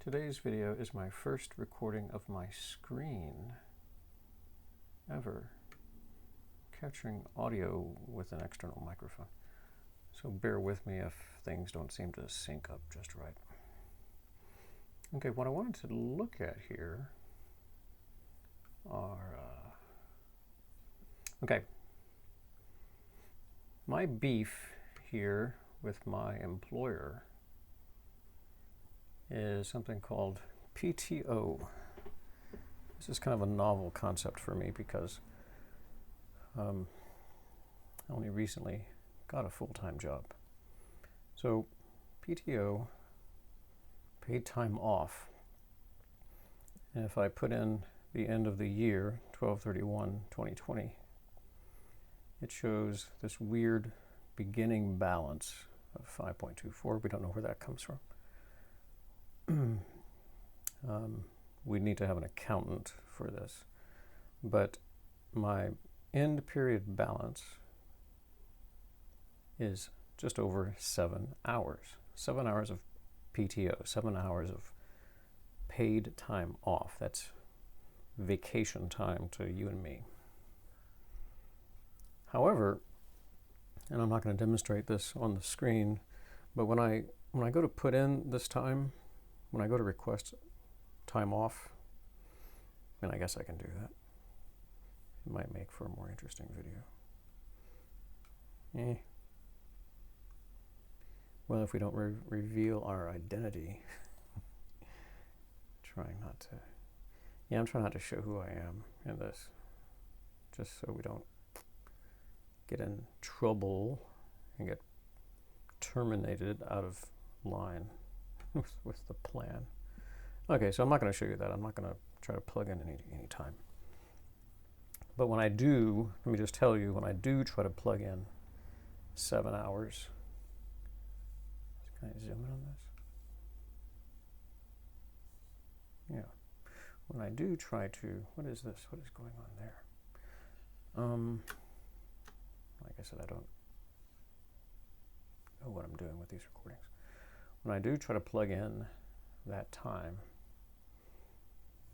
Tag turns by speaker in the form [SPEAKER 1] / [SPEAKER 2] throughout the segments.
[SPEAKER 1] Today's video is my first recording of my screen ever, capturing audio with an external microphone. So bear with me if things don't seem to sync up just right. Okay, what I wanted to look at here are, my beef here with my employer is something called PTO. This is kind of a novel concept for me because I only recently got a full-time job. So PTO, paid time off, and if I put in the end of the year, 12/31/2020, it shows this weird beginning balance of 5.24. We don't know where that comes from. We need to have an accountant for this, but my end period balance is just over 7 hours. 7 hours of PTO, 7 hours of paid time off. That's vacation time to you and me. However, and I'm not going to demonstrate this on the screen, but when I go to put in this time, when I go to request time off, and I guess I can do that. It might make for a more interesting video. Well, if we don't reveal our identity, I'm trying not to show who I am in this, just so we don't get in trouble and get terminated out of line with the plan. Okay, so I'm not going to show you that. I'm not going to try to plug in any time. But when I do, let me just tell you, when I do try to plug in 7 hours, can I zoom in on this? Yeah. When I do try to, what is this? What is going on there? Like I said, I don't know what I'm doing with these recordings. When I do try to plug in that time,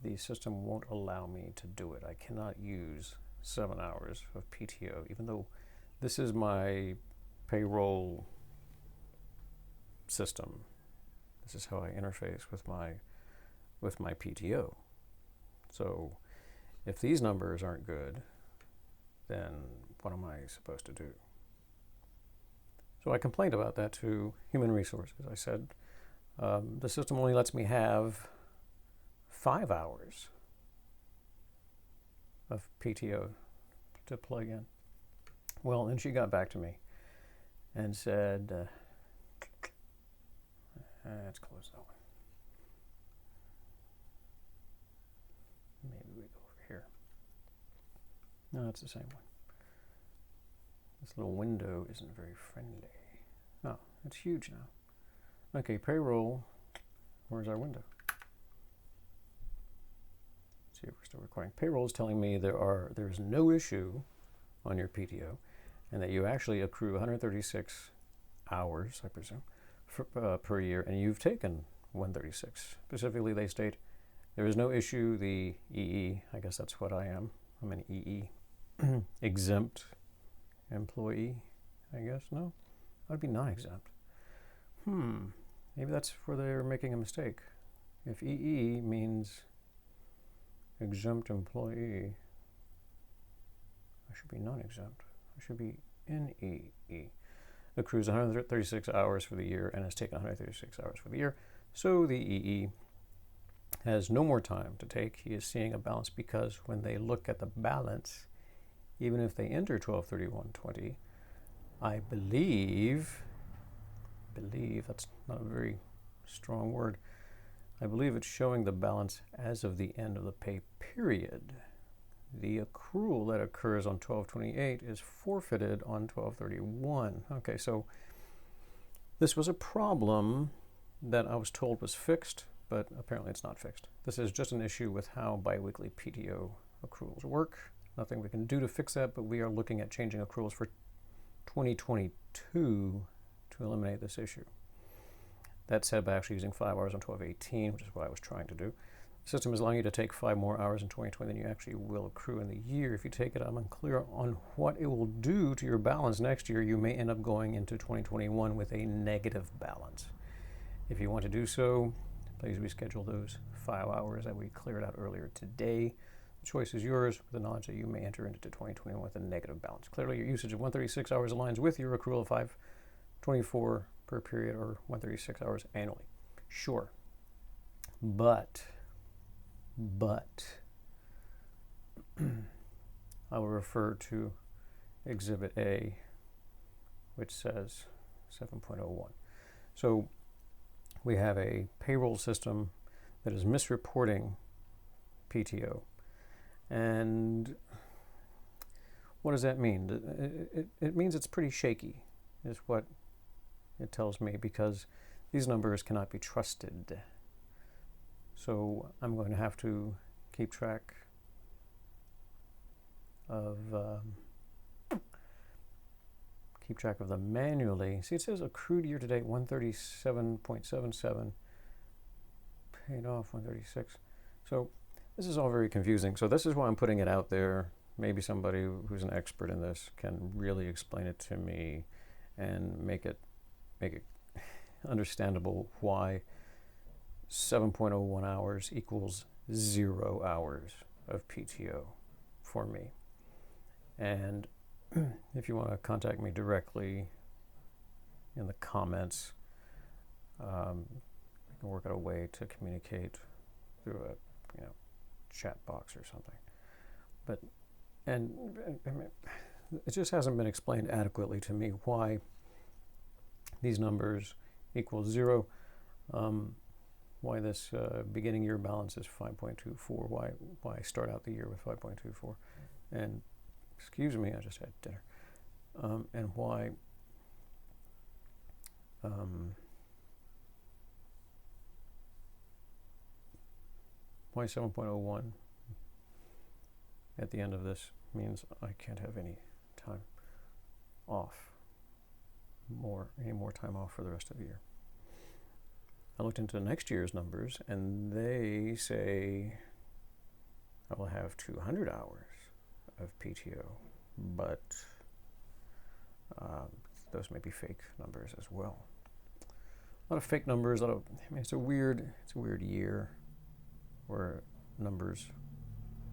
[SPEAKER 1] the system won't allow me to do it. I cannot use 7 hours of PTO, even though this is my payroll system. This is how I interface with my PTO. So if these numbers aren't good, then what am I supposed to do? So I complained about that to Human Resources. I said, the system only lets me have 5 hours of PTO to plug in. Well, then she got back to me and said, let's close that one. Maybe we go over here. No, it's the same one. This little window isn't very friendly. Oh, it's huge now. Okay, payroll. Where's our window? Let's see if we're still recording. Payroll is telling me there's no issue on your PTO, and that you actually accrue 136 hours, I presume, per year, and you've taken 136. Specifically, they state there is no issue. The EE, I guess that's what I am. I'm an EE, exempt employee, I guess. No, I'd be non-exempt. Maybe that's where they're making a mistake. If EE means exempt employee, I should be non-exempt. I should be NEE. Accrues 136 hours for the year and has taken 136 hours for the year. So the EE has no more time to take. He is seeing a balance because when they look at the balance, even if they enter 12/31/20, I believe, that's not a very strong word, I believe it's showing the balance as of the end of the pay period. The accrual that occurs on 12/28 is forfeited on 12/31. Okay, so this was a problem that I was told was fixed, but apparently it's not fixed. This is just an issue with how biweekly PTO accruals work. Nothing we can do to fix that, but we are looking at changing accruals for 2022 to eliminate this issue. That said, by actually using 5 hours on 12/18, which is what I was trying to do, the system is allowing you to take 5 more hours in 2020 than you actually will accrue in the year. If you take it, I'm unclear on what it will do to your balance next year. You may end up going into 2021 with a negative balance. If you want to do so, please reschedule those 5 hours that we cleared out earlier today. The choice is yours, with the knowledge that you may enter into 2021 with a negative balance. Clearly, your usage of 136 hours aligns with your accrual of 524 per period, or 136 hours annually. Sure. But I will refer to Exhibit A, which says 7.01. So we have a payroll system that is misreporting PTO. And what does that mean? It means it's pretty shaky, is what it tells me, because these numbers cannot be trusted. So I'm going to have to keep track of them manually. See, it says accrued year to date 137.77, paid off 136. So this is all very confusing. So this is why I'm putting it out there. Maybe somebody who's an expert in this can really explain it to me and make it understandable why 7.01 hours equals 0 hours of PTO for me. And if you want to contact me directly in the comments, you can work out a way to communicate through a chat box or something. But I mean, it just hasn't been explained adequately to me why these numbers equal 0. Why this beginning year balance is 5.24, why start out the year with 5.24, and excuse me, I just had dinner, and why why 7.01 at the end of this means I can't have any time off, any more time off for the rest of the year. I looked into next year's numbers, and they say I will have 200 hours of PTO, but those may be fake numbers as well. A lot of fake numbers. It's a weird year where numbers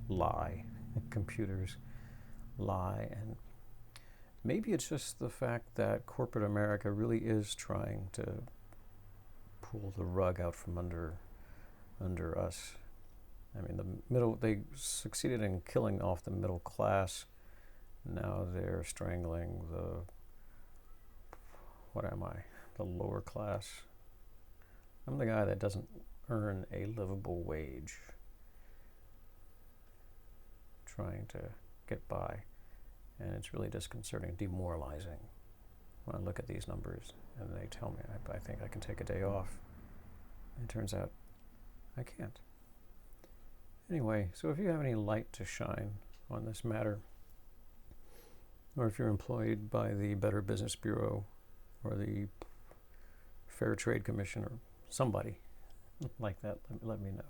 [SPEAKER 1] lie, computers lie, and maybe it's just the fact that corporate America really is trying to pull the rug out from under us. I mean, they succeeded in killing off the middle class. Now they're strangling the lower class. I'm the guy that doesn't earn a livable wage, trying to get by, and it's really disconcerting, demoralizing when I look at these numbers and they tell me I think I can take a day off, and it turns out I can't. Anyway, so if you have any light to shine on this matter, or if you're employed by the Better Business Bureau or the Fair Trade Commission or somebody like that, let me know.